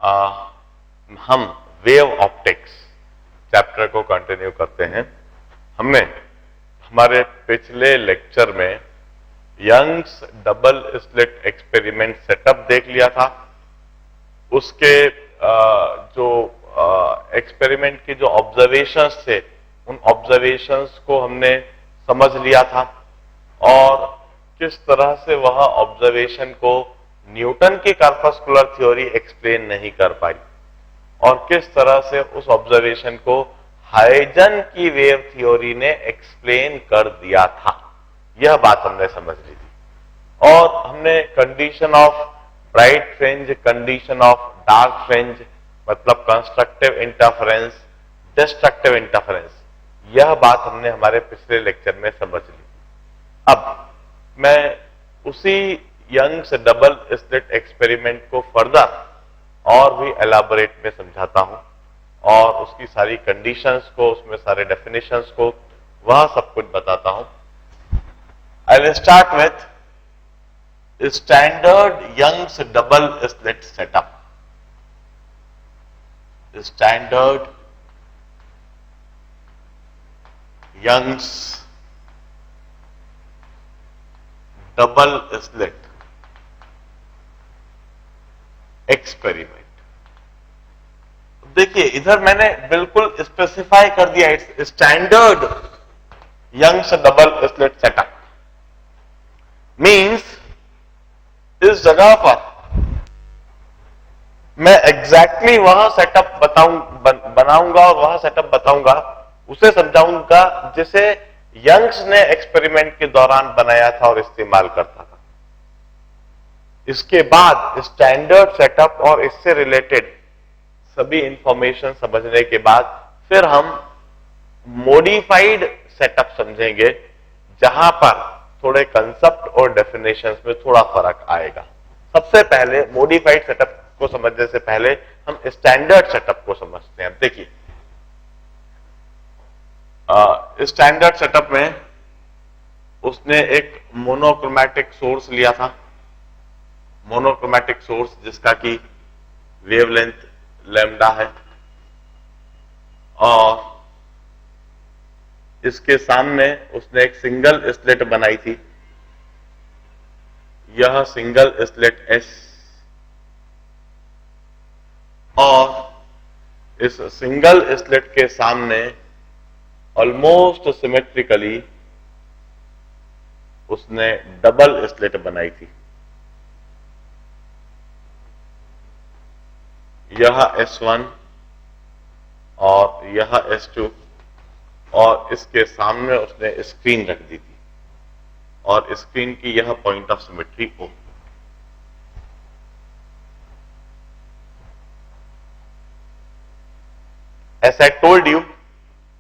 हम wave optics chapter को continue करते हैं। हमने हमारे पिछले लेक्चर में Young's double slit experiment setup देख लिया था। उसके जो एक्सपेरिमेंट के जो ऑब्जर्वेशंस थे, उन ऑब्जर्वेशंस को हमने समझ लिया था और किस तरह से वह ऑब्जर्वेशन को न्यूटन की कॉर्पस्कुलर थ्योरी एक्सप्लेन नहीं कर पाई और किस तरह से उस ऑब्जर्वेशन को हाइजन की वेव थ्योरी ने एक्सप्लेन कर दिया था। यह बात हमने समझ ली थी और हमने condition of bright fringe, condition of dark fringe, मतलब कंस्ट्रक्टिव इंटरफेरेंस, डिस्ट्रक्टिव इंटरफेरेंस, यह बात हमने हमारे पिछले लेक्चर में समझ ली। अब मैं उसी यंग्स डबल स्लिट एक्सपेरिमेंट को फर्दर और भी एलाबोरेट में समझाता हूं और उसकी सारी कंडीशंस को, उसमें सारे डेफिनेशंस को, वह सब कुछ बताता हूं। I will start with standard Young's double slit setup. Standard Young's double slit experiment. देखिए इधर मैंने बिल्कुल स्पेसिफाई कर दिया है standard Young's double slit setup. Means इस जगह पर मैं एग्जैक्टली वह सेटअप बनाऊंगा और वह सेटअप बताऊंगा, उसे समझाऊंगा जिसे यंग्स ने एक्सपेरिमेंट के दौरान बनाया था और इस्तेमाल करता था। इसके बाद स्टैंडर्ड सेटअप और इससे रिलेटेड सभी इंफॉर्मेशन समझने के बाद फिर हम मॉडिफाइड सेटअप समझेंगे, जहां पर थोड़े कंसेप्ट और डेफिनेशंस में थोड़ा फर्क आएगा। सबसे पहले मॉडिफाइड सेटअप को समझने से पहले हम स्टैंडर्ड सेटअप को समझते हैं। देखिए स्टैंडर्ड सेटअप में उसने एक मोनोक्रोमैटिक सोर्स लिया था। मोनोक्रोमैटिक सोर्स जिसका की वेवलेंथ लैम्डा है और इसके सामने उसने एक सिंगल स्लिट बनाई थी। यह सिंगल स्लिट एस और इस सिंगल स्लिट के सामने ऑलमोस्ट सिमेट्रिकली उसने डबल स्लिट बनाई थी। यह S1 और यह S2 और इसके सामने उसने स्क्रीन रख दी थी और स्क्रीन की यह point of symmetry O। As I told you,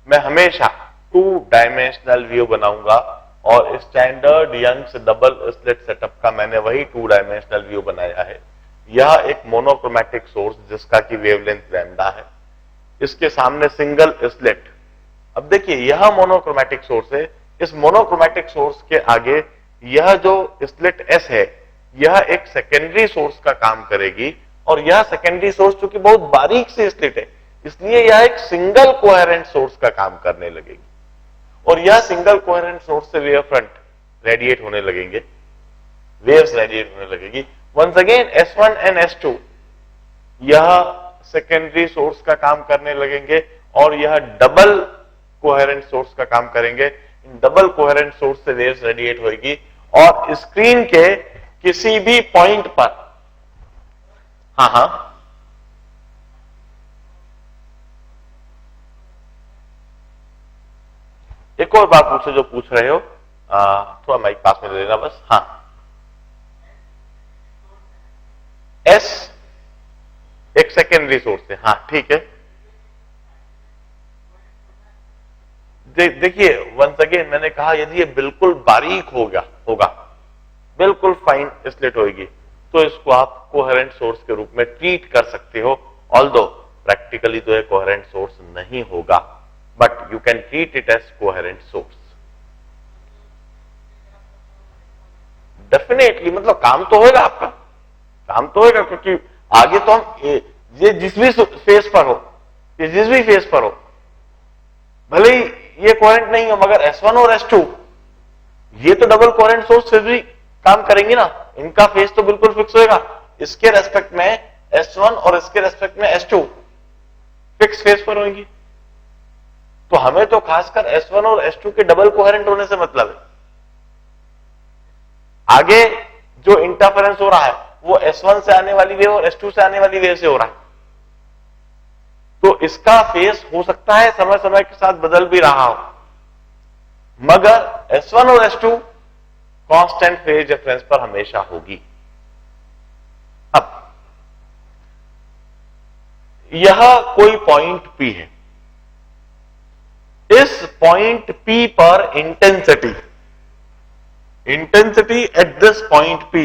मैं हमेशा 2 डायमेंशनल व्यू बनाऊंगा और standard Young's double slit setup का मैंने वही 2 डायमेंशनल व्यू बनाया है। यह एक मोनोक्रोमैटिक सोर्स जिसका की वेवलेंथ लैम्डा है, इसके सामने सिंगल स्लिट। अब देखिए यह मोनोक्रोमैटिक सोर्स है, इस मोनोक्रोमैटिक सोर्स के आगे यह जो स्लिट एस है यह एक सेकेंडरी सोर्स का काम करेगी और यह सेकेंडरी सोर्स चूंकि बहुत बारीक से स्लिट है इसलिए यह एक सिंगल कोहेरेंट सोर्स का काम करने लगेगी और यह सिंगल कोहेरेंट सोर्स से वेव फ्रंट रेडिएट होने लगेंगे, वेव्स रेडिएट होने लगेगी। Once again S1 and S2 यह सेकेंडरी सोर्स का काम करने लगेंगे और यह डबल कोहेरेंट सोर्स का काम करेंगे। इन डबल कोहेरेंट सोर्स से वेव्स रेडिएट होगी और स्क्रीन के किसी भी पॉइंट पर, एक और बात पूछो जो पूछ रहे हो, थोड़ा माइक पास में ले लेना बस। एस एक सेकेंडरी सोर्स है, ठीक है। देखिए वंस अगेन मैंने कहा यदि ये बिल्कुल बारीक होगा बिल्कुल फाइन स्लिट होगी तो इसको आप कोहेरेंट सोर्स के रूप में ट्रीट कर सकते हो, ऑल्दो प्रैक्टिकली तो ये कोहेरेंट सोर्स नहीं होगा, but you can treat it as coherent source. Definitely मतलब काम तो होगा आपका, काम तो होगा, क्योंकि आगे तो हम ये जिस भी फेस पर हो, ये जिस भी फेस पर हो, भले ही ये कोहेरेंट नहीं हो, मगर S1 और S2 ये तो डबल कोहेरेंट सोर्स फिर भी काम करेंगे ना, इनका फेस तो बिल्कुल फिक्स होएगा। इसके रेस्पेक्ट में S1 और इसके रेस्पेक्ट में S2 फिक्स फेस पर होंगी। तो हमें तो खासकर S1 और S2 के डबल कोहेरेंट होने से मतलब है। आगे जो इंटरफेरेंस हो रहा है वो S1 से आने वाली वेव और S2 से आने वाली वेव से हो रहा है। तो इसका फेस हो सकता है समय समय के साथ बदल भी रहा हो, मगर S1 और S2 कांस्टेंट फेज डिफरेंस पर हमेशा होगी। अब यह कोई पॉइंट P है, इस पॉइंट P पर intensity at this point P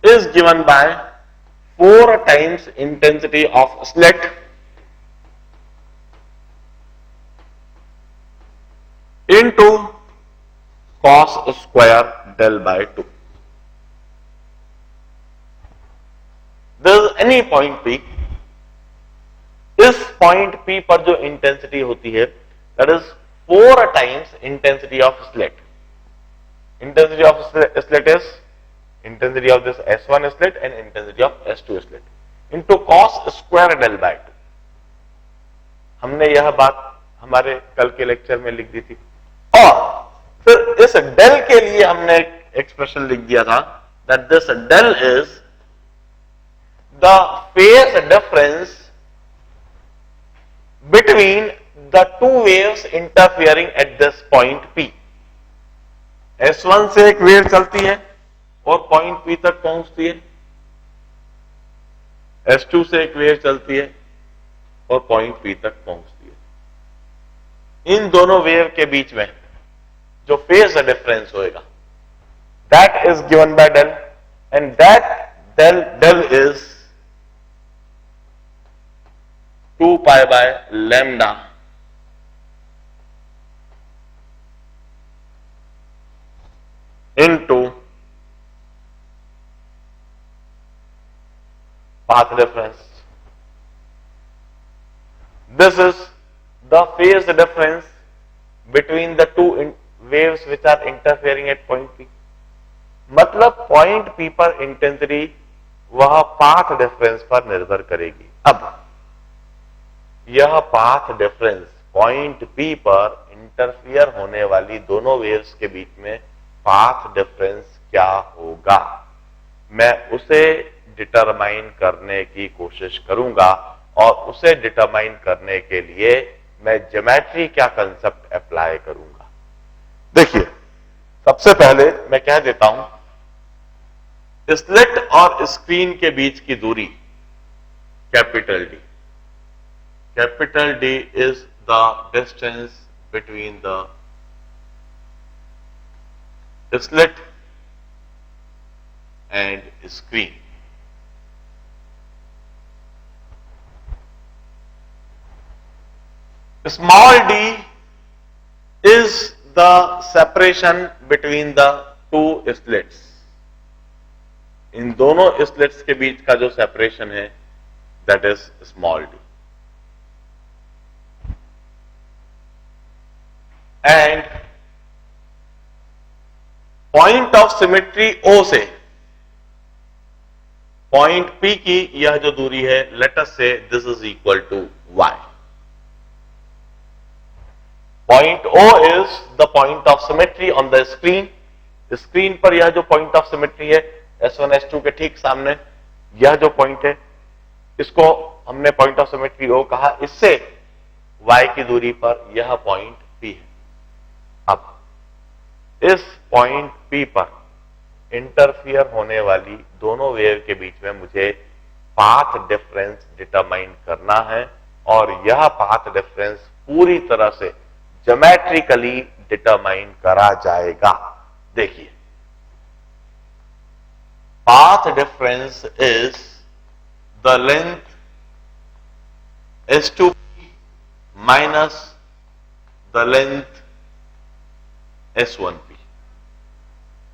is given by 4 times intensity of slit into cos square del by 2. There is any point P, इस पॉइंट P पर जो इंटेंसिटी होती है that is 4 times intensity of slit. Intensity of slit is intensity of this S1 slit and intensity of S2 slit into cos square del by 2. हमने यह बात हमारे कल के लेक्चर में लिख दी थी, और फिर इस डेल के लिए हमने एक्सप्रेशन लिख दिया था that this del is the phase difference between the two waves interfering at this point P. S1 से एक वेव चलती है और पॉइंट P तक पहुंचती है, S2 से एक वेव चलती है और पॉइंट P तक पहुंचती है। इन दोनों वेव के बीच में जो फेज डिफरेंस होएगा that is given by del, and that del is 2 pi by lambda into path difference. This is the phase difference between the two waves which are interfering at point P. मतलब point P पर intensity वह path difference पर निर्भर करेगी। अब यह path difference point P पर interfere होने वाली दोनों वेव्स के बीच में पाथ डिफरेंस क्या होगा, मैं उसे डिटरमाइन करने की कोशिश करूंगा, और उसे डिटरमाइन करने के लिए मैं ज्योमेट्री क्या कंसेप्ट अप्लाई करूंगा। देखिए, सबसे पहले मैं कह देता हूं, स्लिट और स्क्रीन के बीच की दूरी capital D. Capital D is the distance between the slit and screen. Small d is the separation between the two slits. इन दोनों slits के बीच का जो separation है, that is small d. And point of symmetry O से point P की यह जो दूरी है, let us say this is equal to y. Point O is the point of symmetry on the screen. Screen पर यह जो पॉइंट ऑफ सिमेट्री है S1 S2 के ठीक सामने, यह जो पॉइंट है इसको हमने पॉइंट ऑफ सिमेट्री O कहा. इससे y की दूरी पर यह पॉइंट P है. अब इस पॉइंट P पर इंटरफियर होने वाली दोनों वेव के बीच में मुझे पाथ डिफरेंस डिटरमाइन करना है, और यह पाथ डिफरेंस पूरी तरह से ज्योमेट्रिकली डिटरमाइन करा जाएगा. देखिए, path difference is the length S2 minus the length S1P.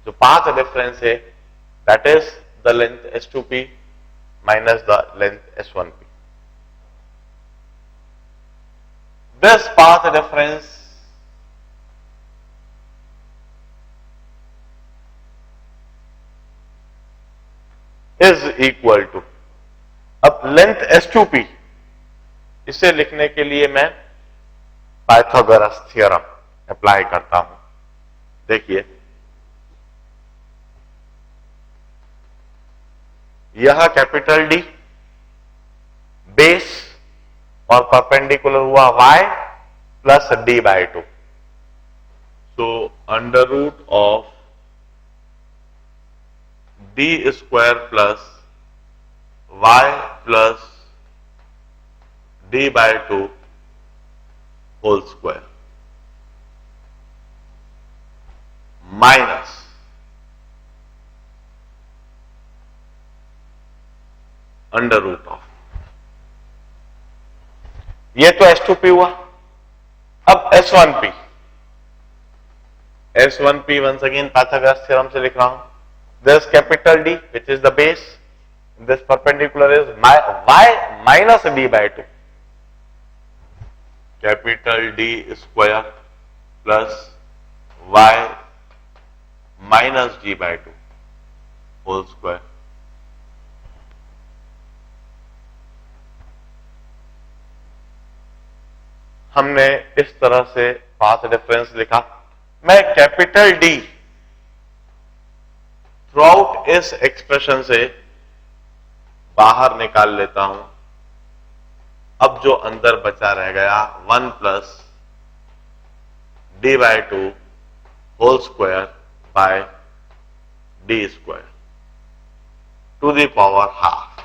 जो पाथ डिफरेंस है, that is the length S2P minus the length S1P. This path difference is equal to, अब length S2P, इसे लिखने के लिए मैं पाइथागोरस थ्योरम अप्लाई करता हूं। देखिए, यह कैपिटल डी बेस और परपेंडिकुलर हुआ y plus d/2, so under root of d square plus y plus d/2 whole square minus under root of, ये तो S2P हुआ। अब S1P, S1P once again Pythagoras theorem से लिख रहा हूं। This capital D which is the base, this perpendicular is y minus d/2, capital D square plus y minus d/2 whole square. हमने इस तरह से पाथ डिफरेंस लिखा। मैं कैपिटल डी थ्रू आउट इस एक्सप्रेशन से बाहर निकाल लेता हूं। अब जो अंदर बचा रह गया 1 plus d/2 whole square by D square to the power half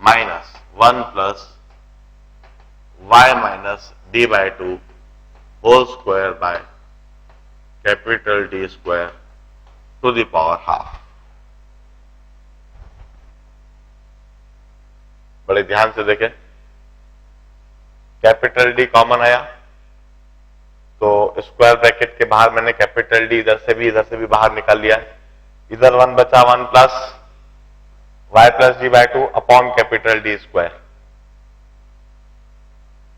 minus 1 plus y minus d/2 whole square by capital D square to the power half. बड़े ध्यान से देखें, कैपिटल D कॉमन आया तो स्क्वायर ब्रैकेट के बाहर मैंने capital D इधर से भी बाहर निकाल लिया। इधर 1 बचा, 1 plus y plus d/2 upon capital D square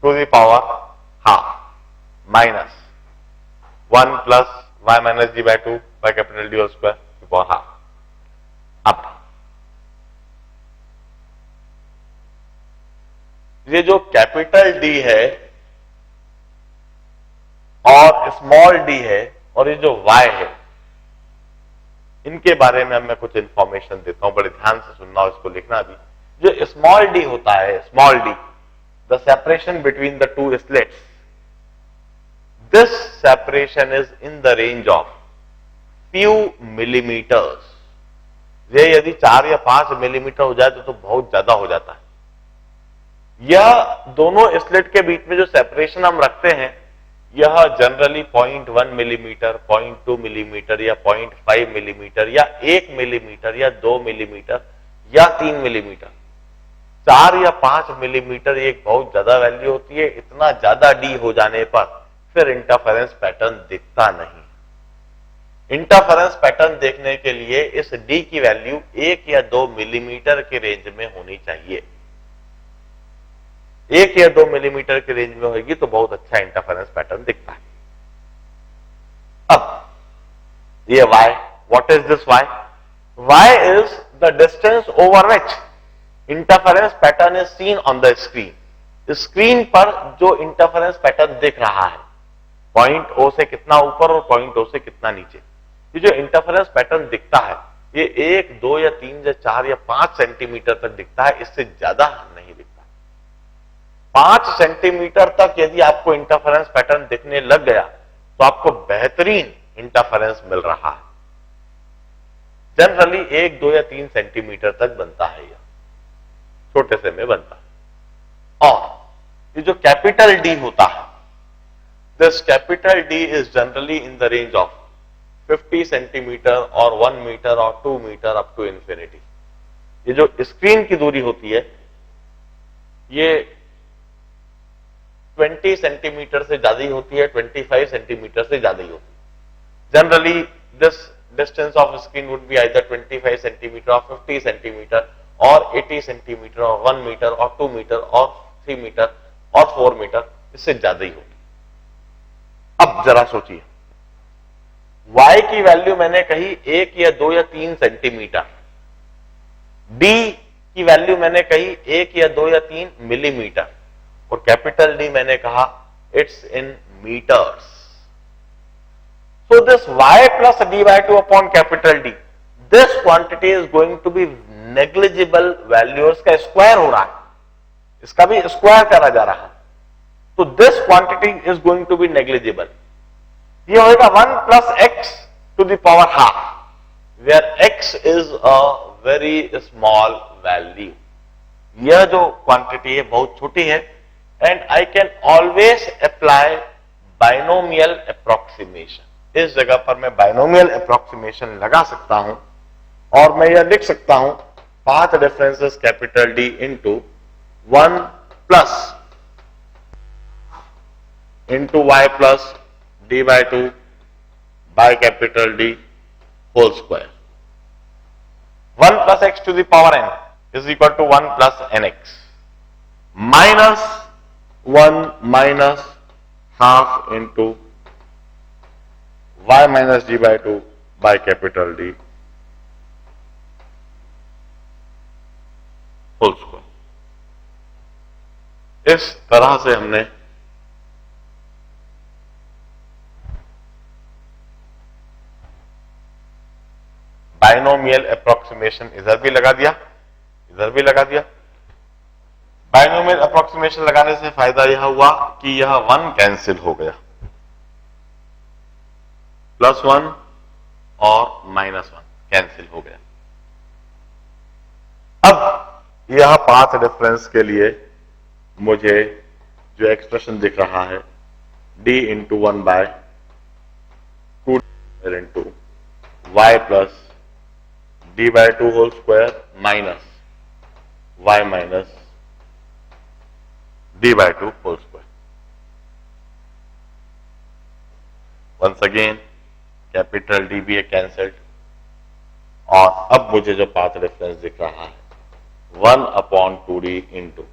to the power half minus 1 plus y minus d/2 by capital D whole square to power half. अब ये जो कैपिटल D है और स्मॉल d है और ये जो y है, इनके बारे में मैं कुछ इंफॉर्मेशन देता हूं। बड़े ध्यान से सुनना और इसको लिखना भी। जो स्मॉल d होता है, small d, the separation between the two slits, this separation is in the range of few millimeters। ये यदि 4 या 5 मिलीमीटर हो जाए तो बहुत ज्यादा हो जाता है। यह दोनों स्लिट के बीच में जो सेपरेशन हम रखते हैं, यह जनरली 0.1 मिलीमीटर, 0.2 मिलीमीटर या 0.5 मिलीमीटर या 1 मिलीमीटर या 2 मिलीमीटर या 3 मिलीमीटर, 4 या 5 मिलीमीटर एक बहुत ज्यादा वैल्यू होती है। इतना ज्यादा डी हो जाने पर फिर इंटरफेरेंस पैटर्न दिखता नहीं। इंटरफेरेंस पैटर्न देखने के लिए इस डी की वैल्यू 1 या 2 मिलीमीटर के रेंज में होनी चाहिए। 1 या 2 मिलीमीटर की रेंज में होगी तो बहुत अच्छा इंटरफेरेंस पैटर्न दिखता है। अब ये y, what is this y? y is the distance over which interference pattern is seen on the screen. Screen पर जो इंटरफेरेंस पैटर्न दिख रहा है, पॉइंट O से कितना ऊपर और पॉइंट O से कितना नीचे, ये जो इंटरफेरेंस पैटर्न दिखता है ये 1, 2 या 3 या 4 या 5 सेंटीमीटर तक दिखता है, इससे ज्यादा नहीं दिखता। 5 सेंटीमीटर तक यदि आपको इंटरफेरेंस पैटर्न दिखने लग गया तो आपको बेहतरीन इंटरफेरेंस मिल रहा है। जनरली 1, 2 या 3 सेंटीमीटर तक बनता है, यह छोटे से में बनता है। और ये जो कैपिटल डी होता है, this capital D is generally in the range of 50 centimetre और 1 मीटर और 2 मीटर अप टू इंफिनिटी। ये जो स्क्रीन की दूरी होती है ये 20 सेंटीमीटर से ज्यादा ही होती है, 25 सेंटीमीटर से ज्यादा ही होती है। Generally this distance of screen would be either 25 centimeter or 50 centimeter or 80 centimeter or 1 meter or 2 meter or 3 meter और 4 मीटर, इससे ज्यादा ही होगी। अब जरा सोचिए, y की वैल्यू मैंने कही 1 या 2 या 3 सेंटीमीटर, d की वैल्यू मैंने कही 1 या 2 या 3 मिलीमीटर, और कैपिटल D मैंने कहा it's in metres. So this y plus d by 2 upon capital D, this quantity is going to be negligible value, इसका स्क्वायर हो रहा है, इसका भी स्क्वायर करा जा रहा है, तो this quantity is going to be negligible। ये होगा 1 plus x to the power half, where x is a very small value। यह जो क्वांटिटी है बहुत छोटी है, and I can always apply binomial approximation। इस जगह पर मैं बाइनोमियल अप्रोक्सीमेशन लगा सकता हूं और मैं यह लिख सकता हूं path differences capital D into 1 plus into y plus d by 2 by capital D whole square. 1 plus x to the power n is equal to 1 plus n x minus 1 minus half into y minus d by 2 by capital D whole square। इस तरह से हमने binomial approximation इधर भी लगा दिया, इधर भी लगा दिया। बाइनोमियल अप्रोक्सीमेशन लगाने से फायदा यह हुआ कि यह 1 कैंसिल हो गया, +1 और -1 कैंसिल हो गया। अब यह पाथ डिफरेंस के लिए मुझे जो एक्सप्रेशन दिख रहा है d into 1 by 2 into y plus d by 2 whole square minus y minus d by 2 whole square. Once again capital D भी है कैंसल्ड, और अब मुझे जो पाथ डिफरेंस दिख रहा है 1 upon 2d into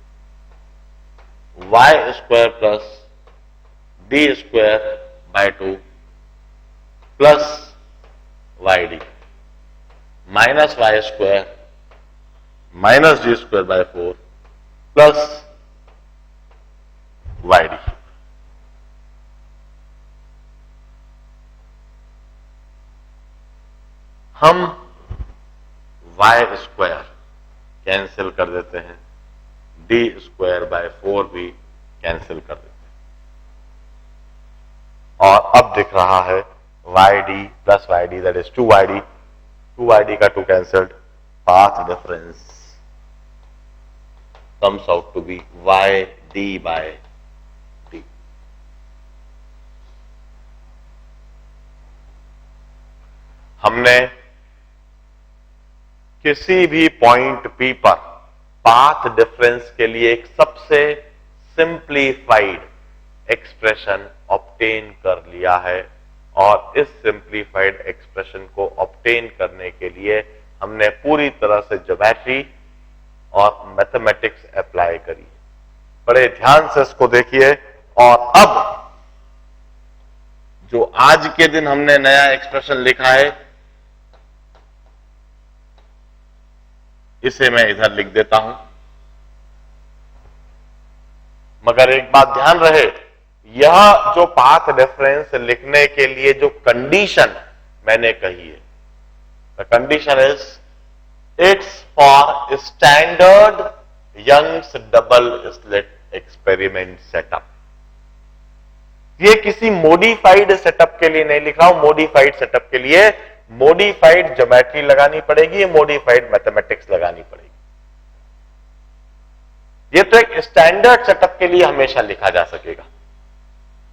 y square plus d square by 2 plus y d minus y square minus d square by 4 plus y d. हम y स्क्वायर कैंसिल कर देते हैं, d स्क्वायर बाय 4 भी कैंसिल कर देते हैं, और अब दिख रहा है yd plus yd that is 2yd, 2yd का 2 cancelled, path difference comes out to be yd by d। हमने किसी भी पॉइंट P पर पाथ डिफरेंस के लिए एक सबसे सिंप्लीफाइड एक्सप्रेशन ऑब्टेन कर लिया है, और इस सिंप्लीफाइड एक्सप्रेशन को ऑब्टेन करने के लिए हमने पूरी तरह से ज्योमेट्री और मैथमेटिक्स अप्लाई करी। बड़े ध्यान से इसको देखिए, और अब जो आज के दिन हमने नया एक्सप्रेशन लिखा है इसे मैं इधर लिख देता हूं, मगर एक बात ध्यान रहे, यह जो पाथ डिफरेंस लिखने के लिए जो कंडीशन मैंने कही है, the condition is it's for standard Young's double slit experiment setup. ये किसी मॉडिफाइड सेटअप के लिए नहीं लिख रहा हूं, मॉडिफाइड सेटअप के लिए मॉडिफाइड ज्योमेट्री लगानी पड़ेगी, मॉडिफाइड मैथमेटिक्स लगानी पड़ेगी। ये तो एक स्टैंडर्ड सेटअप के लिए हमेशा लिखा जा सकेगा।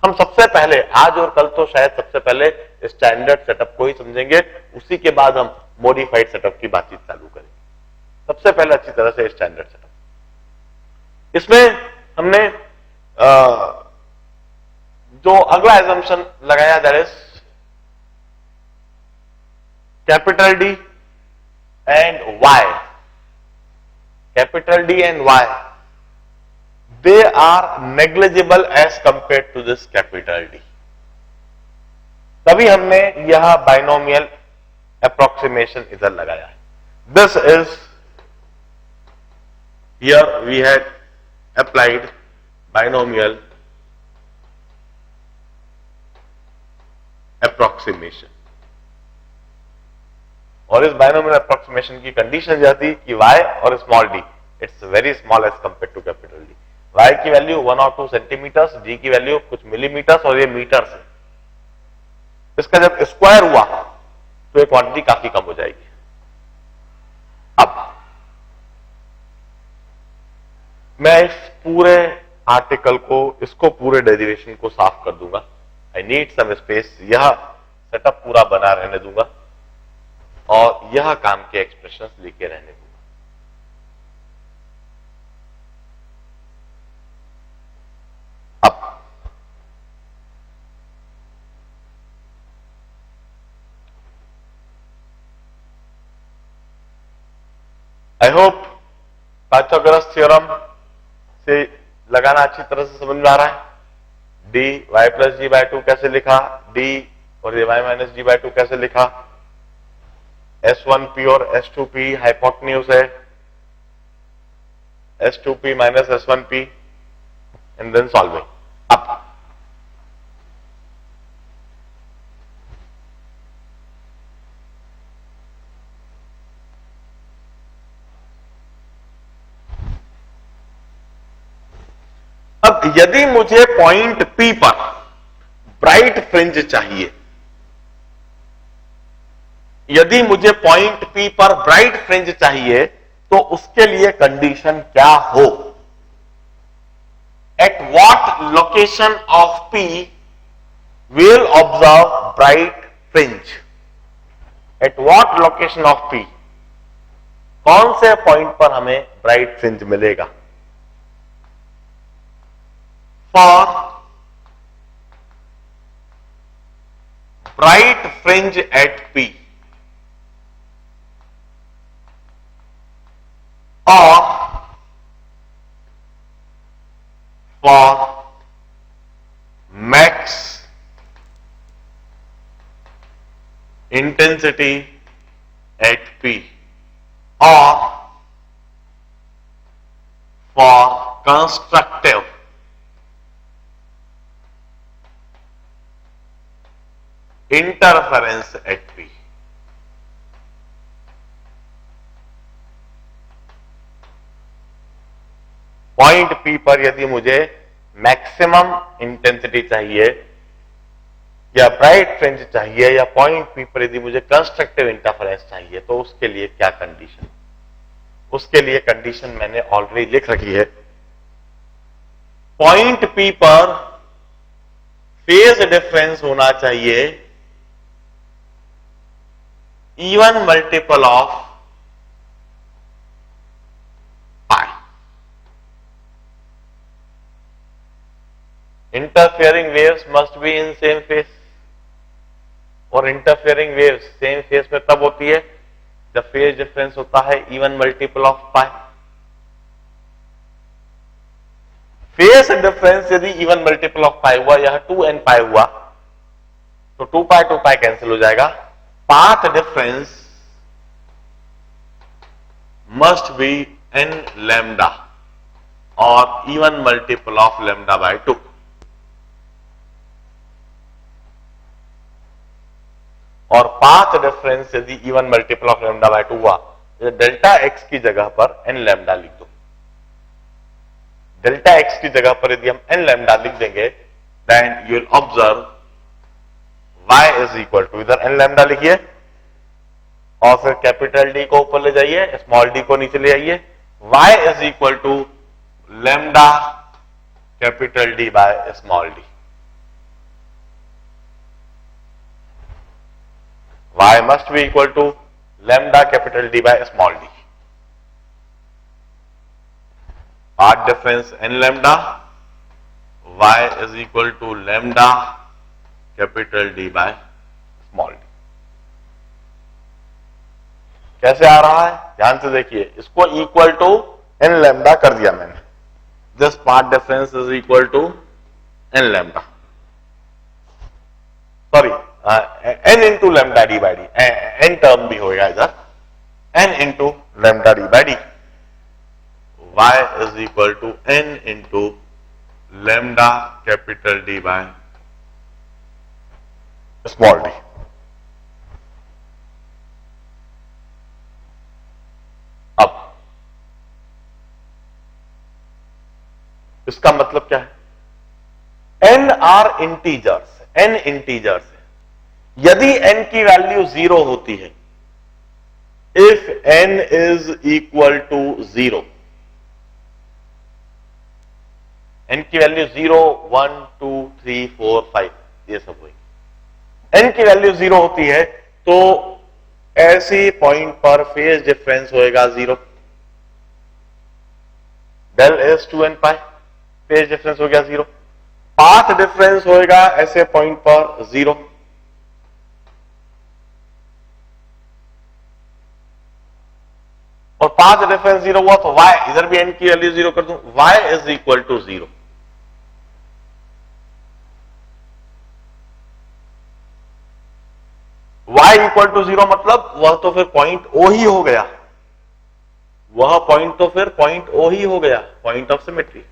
हम सबसे पहले आज और कल तो शायद सबसे पहले स्टैंडर्ड सेटअप को ही समझेंगे, उसी के बाद हम मॉडिफाइड सेटअप की बातचीत चालू करेंगे। सबसे पहले अच्छी तरह से स्टैंडर्ड सेटअप। इसमें हमने जो अगला एजम्पशन लगाया that is capital D and Y, capital D and Y, they are negligible as compared to this capital D. तभी हमने यह बाइनोमियल अप्रोक्सीमेशन इधर लगाया है. This is, here we had applied binomial approximation. और इस बाइनोमियल अप्रोक्सीमेशन की condition यह थी कि y और small d it's very small as compare to capital D. y की वैल्यू 1 और 2 सेंटीमीटर्स, d की वैल्यू कुछ मिलीमीटर्स और ये मीटर्स है. इसका जब स्क्वायर हुआ तो ये क्वांटिटी काफी कम हो जाएगी. अब मैं इस पूरे आर्टिकल को, इसको पूरे डेरिवेशन को साफ कर दूंगा. I need some space. यह सेटअप पूरा बना रहने दूंगा और यह काम के एक्सप्रेशंस लिखे रहने दूंगा. अब आई होप पाइथागोरस थ्योरम से लगाना अच्छी तरह से समझ में आ रहा है. डी वाई प्लस जी बाय 2 कैसे लिखा, डी और ये वाई माइनस जी बाय 2 कैसे लिखा, S1P और S2P हाइपोटेन्यूज है, S2P minus S1P and then solving. अब यदि मुझे पॉइंट P पर ब्राइट फ्रिंज चाहिए, यदि मुझे पॉइंट P पर ब्राइट फ्रिंज चाहिए तो उसके लिए कंडीशन क्या हो? At what location of P will observe bright fringe? At what location of P, कौन से पॉइंट पर हमें ब्राइट फ्रिंज मिलेगा? For bright fringe at P or for max intensity at P or for constructive interference at P. Point P पर यदि मुझे maximum intensity चाहिए या ब्राइट फ्रिंज चाहिए या पॉइंट P पर यदि मुझे कंस्ट्रक्टिव इंटरफेरेंस चाहिए तो उसके लिए क्या कंडीशन? उसके लिए कंडीशन मैंने ऑलरेडी लिख रखी है. पॉइंट P पर फेज डिफरेंस होना चाहिए even multiple of pi. Interfering waves must be in same phase. और इंटरफेयरिंग वेव्स सेम फेज में तब होती है जब फेज डिफरेंस होता है even multiple of pi. Phase difference यदि इवन मल्टीपल ऑफ पाई हुआ, यह 2n पाई हुआ तो 2 पाई कैंसिल हो जाएगा. Path difference must be n lambda और even multiple of lambda by 2. और पाथ डिफरेंस यदि even multiple of lambda by 2 हुआ, डेल्टा x की जगह पर n लैम्डा लिख दो. डेल्टा x की जगह पर यदि हम n लैम्डा लिख देंगे then you will observe y is equal to, इधर n लैम्डा लिखिए और फिर कैपिटल D को ऊपर ले जाइए, स्मॉल d को नीचे ले आइए. y is equal to lambda capital D by small d. y must be equal to lambda capital D by small d. Path difference n lambda, y is equal to lambda capital D by small d. कैसे आ रहा है, ध्यान से देखिए, इसको equal to n lambda कर दिया मैंने, this path difference is equal to n lambda, sorry n into lambda D by d, n term भी होगा इधर, n into lambda D by d, y is equal to n into lambda capital D by small d. अब इसका मतलब क्या है, n are integers, n integers है, यदि n की वैल्यू 0 होती है, if n is equal to 0, n की वैल्यू 0, 1, 2, 3, 4, 5 ये सब हुई, n की वैल्यू 0 होती है तो ऐसी पॉइंट पर फेज डिफरेंस होएगा 0, डेल एस 2 एन पाई, फेज डिफरेंस हो गया 0, पाथ डिफरेंस होएगा ऐसे पॉइंट पर 0, और पाथ डिफरेंस 0 हुआ तो y, इधर भी n की वैल्यू 0 कर दूं, y is equal to 0। y equal to 0 मतलब वह तो फिर पॉइंट ओ ही हो गया, वह पॉइंट तो फिर पॉइंट ओ ही हो गया, पॉइंट ऑफ सिमेट्री।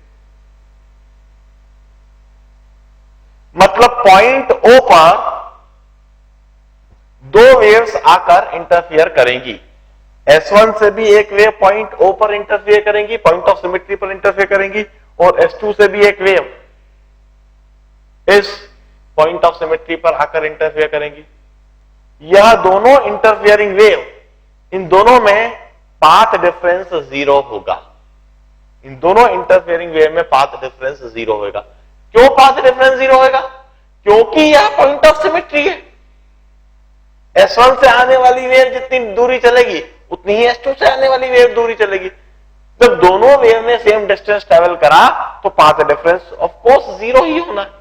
मतलब पॉइंट ओ पर दो वेव्स आकर इंटरफियर करेंगी, S1 से भी एक वेव पॉइंट O पर इंटरफियर करेंगी, पॉइंट ऑफ सिमेट्री पर इंटरफियर करेंगी, और S2 से भी एक वेव इस पॉइंट ऑफ सिमेट्री पर आकर इंटरफियर करेंगी। यह दोनों इंटरफियरिंग वेव, इन दोनों में पाथ डिफरेंस 0 होगा, इन दोनों इंटरफियरिंग वेव में पाथ डिफरेंस 0 होगा। क्यों पाथ डिफरेंस 0 होगा? क्योंकि यह पॉइंट ऑफ सिमेट्री है। S1 से आने वाली वेव जितनी दूरी चलेगी उतनी ही S2 से आने वाली वेव दूरी चलेगी। जब दोनों वेव ने सेम डिस्टेंस ट्रेवल करा तो पाथ डिफरेंस ऑफ कोर्स 0 ही होना है।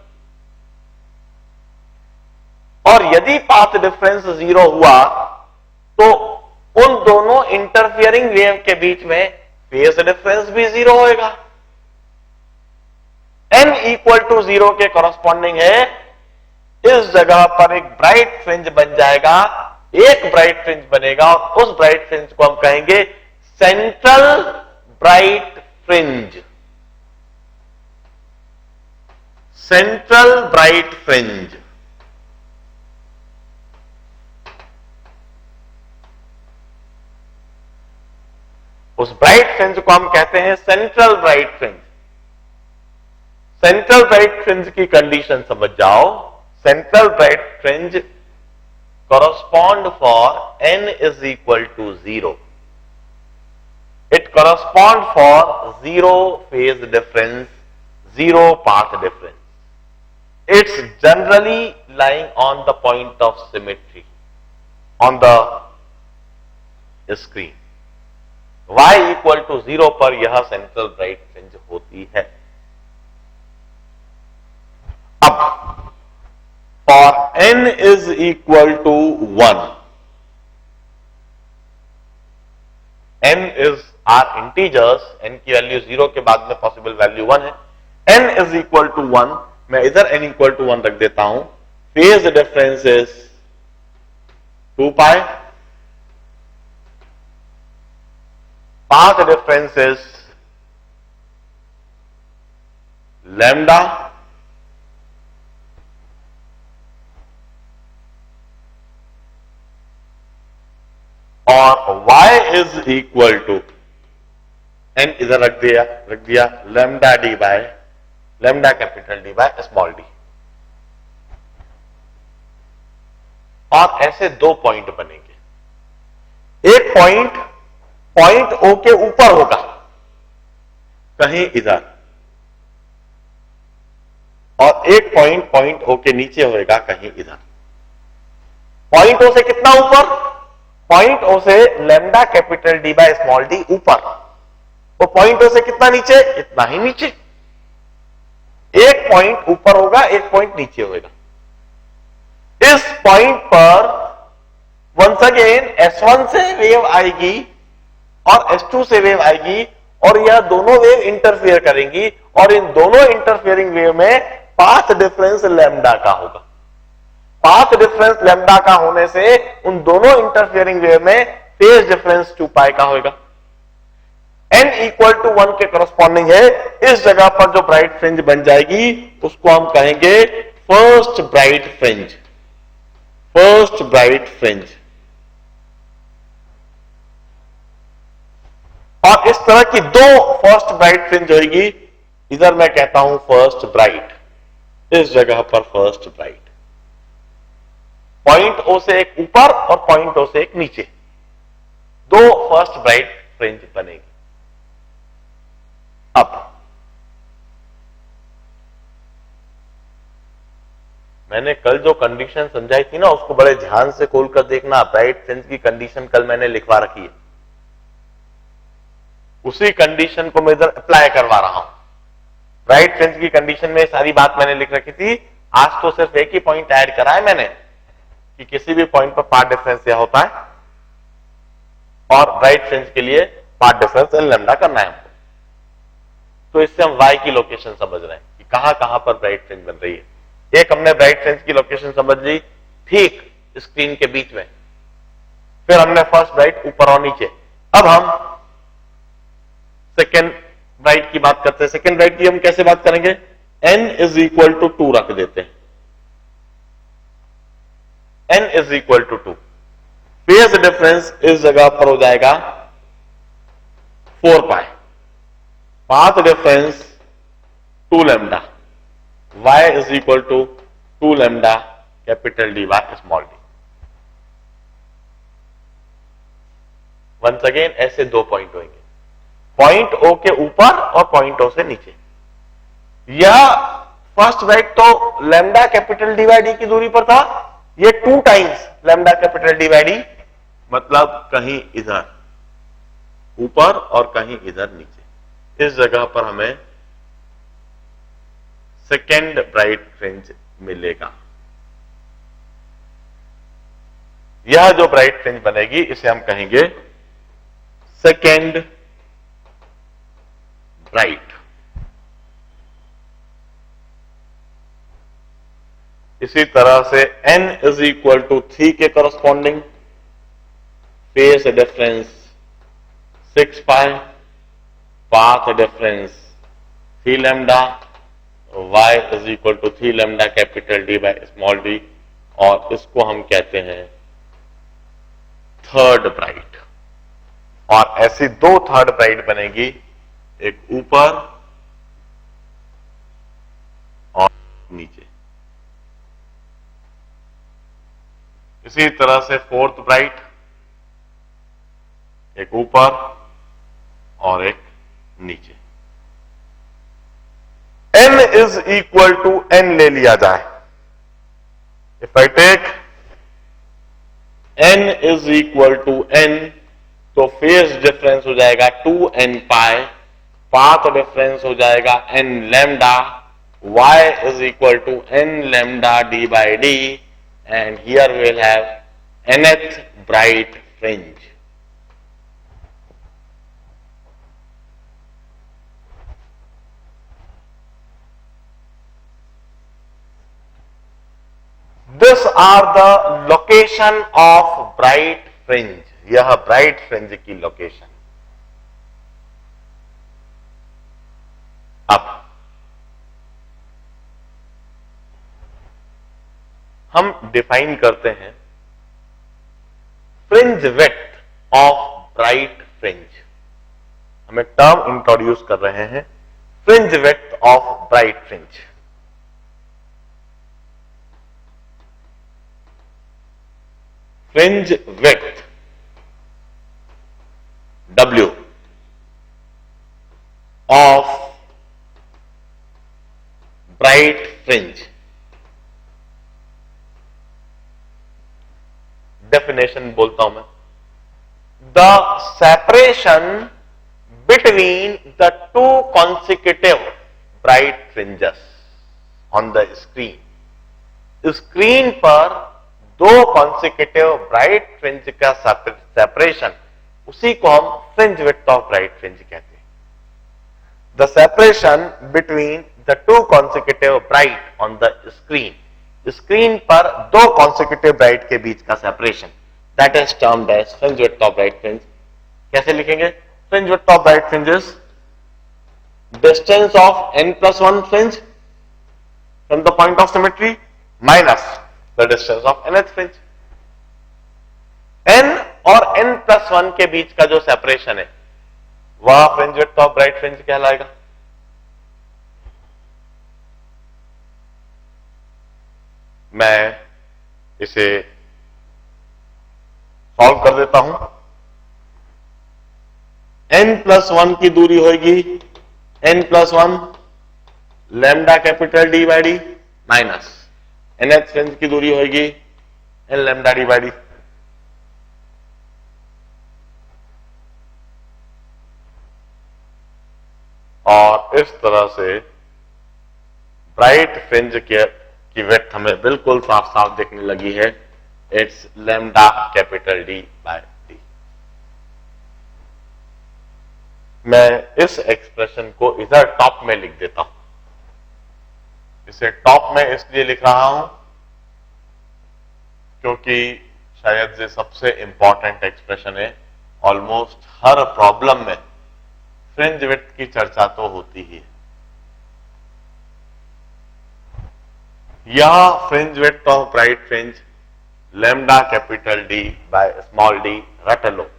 और यदि पाथ डिफरेंस 0 हुआ तो उन दोनों इंटरफियरिंग वेव के बीच में फेज डिफरेंस भी 0 होएगा। n इक्वल टू 0 के कॉरस्पॉन्डिंग है, इस जगह पर एक ब्राइट फ्रिंज बन जाएगा, एक ब्राइट फ्रिंज बनेगा और उस ब्राइट फ्रिंज को हम कहेंगे central bright fringe, central bright fringe. उस ब्राइट फ्रिंज को हम कहते हैं central bright fringe. Central bright fringe की कंडीशन समझ जाओ। Central bright fringe correspond for n is equal to 0. It correspond for 0 phase difference, 0 path difference. It's generally lying on the point of symmetry on the screen. Y equal to 0 पर यह central bright fringe होती है। अब for n is equal to 1, n is our integers, n की value 0 के बाद में possible value 1 है, n is equal to 1, मैं इधर n equal to 1 रख देता हूं। Phase difference is 2 pi, path difference is lambda, और y is equal to n इधर रख दिया lambda D by lambda capital D by small d. और ऐसे दो पॉइंट बनेंगे। एक पॉइंट O के ऊपर होगा कहीं इधर, और एक पॉइंट O के नीचे होगा कहीं इधर। पॉइंट O से कितना ऊपर? पॉइंट O से lambda capital D by small D ऊपर, और पॉइंट O से कितना नीचे? इतना ही नीचे। एक पॉइंट ऊपर होगा, एक पॉइंट नीचे होगा। इस पॉइंट पर वंस अगेन S1 से वेव आएगी और S2 से वेव आएगी और यह दोनों वेव इंटरफेयर करेंगी और इन दोनों इंटरफेयरिंग वेव में पाथ डिफरेंस लैम्डा का होगा। पाथ डिफरेंस लैम्डा का होने से उन दोनों इंटरफेयरिंग वेव में फेज डिफरेंस 2 पाई का होगा। n इक्वल टू 1 के करस्पॉन्डिंग है। इस जगह पर जो ब्राइट फ्रिंज बन जाएगी उसको हम कहेंगे first bright fringe. First bright fringe. और इस तरह की दो फर्स्ट ब्राइट फ्रिंज होगी। इधर मैं कहता हूं फर्स्ट ब्राइट, इस जगह पर फर्स्ट ब्राइट। पॉइंट ओ से एक ऊपर और पॉइंट ओ से एक नीचे, दो फर्स्ट ब्राइट फ्रिंज बनेगी। अब मैंने कल जो कंडीशन समझाई थी ना उसको बड़े ध्यान से खोलकर देखना। ब्राइट फ्रिंज की कंडीशन कल मैंने लिखवा रखी है, उसी कंडीशन को मैं इधर अप्लाई करवा रहा हूं। ब्राइट फ्रिंज की कंडीशन में सारी बात मैंने लिख रखी थी। आज तो सिर्फ एक ही पॉइंट ऐड करा है मैंने कि किसी भी पॉइंट पर पाथ डिफरेंस यह होता है और ब्राइट फ्रिंज के लिए पाथ डिफरेंस एल लैम्डा करना है हमको। तो इससे हम y की लोकेशन समझ रहे हैं कि कहां कहां पर ब्राइट फ्रिंज बन रही है। एक हमने ब्राइट फ्रिंज की लोकेशन समझ ली ठीक स्क्रीन के बीच में, फिर हमने फर्स्ट ब्राइट ऊपर और नीचे। अब हम सेकेंड ब्राइट की बात करते हैं। सेकेंड ब्राइट की हम कैसे बात करेंगे? n इज इक्वल टू 2 रख देते हैं। n is equal to 2। Phase difference इस जगह पर हो जाएगा 4 pi. Path difference 2 lambda. y is equal to 2 lambda capital d y small d. Once again ऐसे दो पॉइंट होंगे, पॉइंट ओ के ऊपर और पॉइंट ओ से नीचे। यह फर्स्ट ब्राइट तो lambda capital D by D की दूरी पर था, ये 2 times lambda capital D by D, मतलब कहीं इधर ऊपर और कहीं इधर नीचे। इस जगह पर हमें सेकेंड ब्राइट फ्रिंज मिलेगा। यह जो ब्राइट फ्रिंज बनेगी इसे हम कहेंगे सेकेंड ब्राइट। इसी तरह से n इज इक्वल टू 3 के corresponding phase difference 6 pi, path difference 3 lambda, y is equal to 3 lambda capital D by small d, और इसको हम कहते हैं थर्ड ब्राइट। और ऐसी दो थर्ड ब्राइट बनेगी, एक ऊपर और नीचे। इसी तरह से फोर्थ ब्राइट, एक ऊपर और एक नीचे। n is equal to n ले लिया जाए। If I take n is equal to n तो फेज डिफरेंस हो जाएगा 2n पाई, पाथ डिफरेंस हो जाएगा n lambda, y is equal to n lambda d by d, and here we will have nth bright fringe. These are the location of bright fringe. यह bright fringe की location. अब हम define करते हैं fringe width of bright fringe. हम एक term introduce कर रहे हैं, fringe width of bright fringe. Fringe width W of bright fringe. Definition बोलता हूं मैं, the separation between the two consecutive bright fringes on the screen. Screen पर दो कॉन्सिक्यूटिव ब्राइट फ्रिंज का सेपरेशन, उसी को हम fringe width of bright fringe कहते हैं। The separation between the two consecutive bright on the screen, screen पर दो कॉन्सिक्यूटिव ब्राइट के बीच का separation, that is termed as fringe width of bright fringe. कैसे लिखेंगे? Fringe width of bright fringe is distance of n+1 fringe from the point of symmetry minus the distance of nth fringe. n और n+1 के बीच का जो separation है वह fringe width of bright fringe कहलाएगा। मैं इसे सॉल्व कर देता हूं। n+1 की दूरी होगी n+1 lambda capital D by D minus nth fringe की दूरी होगी n lambda D by D. और इस तरह से ब्राइट फ्रिंज की विड्थ हमें बिल्कुल साफ साफ दिखने लगी है। It's lambda capital D by D. मैं इस एक्सप्रेशन को इधर टॉप में लिख देता हूं। इसे टॉप में इसलिए लिख रहा हूं क्योंकि शायद ये सबसे इंपॉर्टेंट एक्सप्रेशन है। ऑलमोस्ट हर प्रॉब्लम में फ्रिंज विड्थ की चर्चा तो होती ही है। यह fringe width of bright fringe lambda capital D by small D रट लो।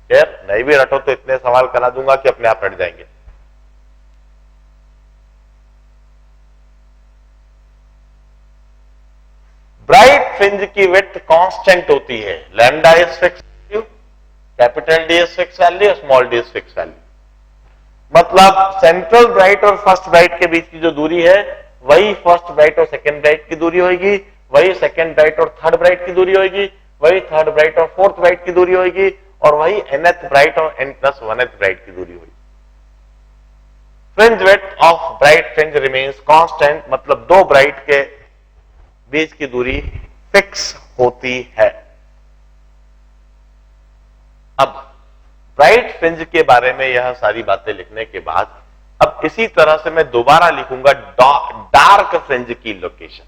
खैर नहीं भी रटो तो इतने सवाल करा दूंगा कि अपने आप रट जाएंगे। ब्राइट फ्रिंज की विड्थ कांस्टेंट होती है। Lambda is fix value, capital D is fix value, small D is fix value. मतलब सेंट्रल ब्राइट और फर्स्ट ब्राइट के बीच की जो दूरी है वही फर्स्ट ब्राइट और सेकेंड ब्राइट की दूरी होगी, वही सेकेंड ब्राइट और थर्ड ब्राइट की दूरी होगी, वही थर्ड ब्राइट और फोर्थ ब्राइट की दूरी होगी, और वही nth ब्राइट और n+1th ब्राइट की दूरी होगी। Fringe width of bright fringe remains constant, मतलब दो ब्राइट के बीच की दूरी फिक्स होती है। अब ब्राइट फ्रिंज के बारे में यह सारी बातें लिखने के बाद अब इसी तरह से मैं दोबारा लिखूंगा डार्क फ्रिंज की लोकेशन,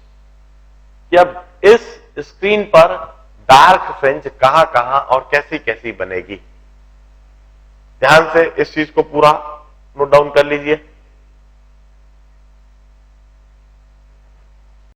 कि अब इस स्क्रीन पर डार्क फ्रिंज कहां कहां और कैसी कैसी बनेगी। ध्यान से इस चीज को पूरा नोट डाउन कर लीजिए।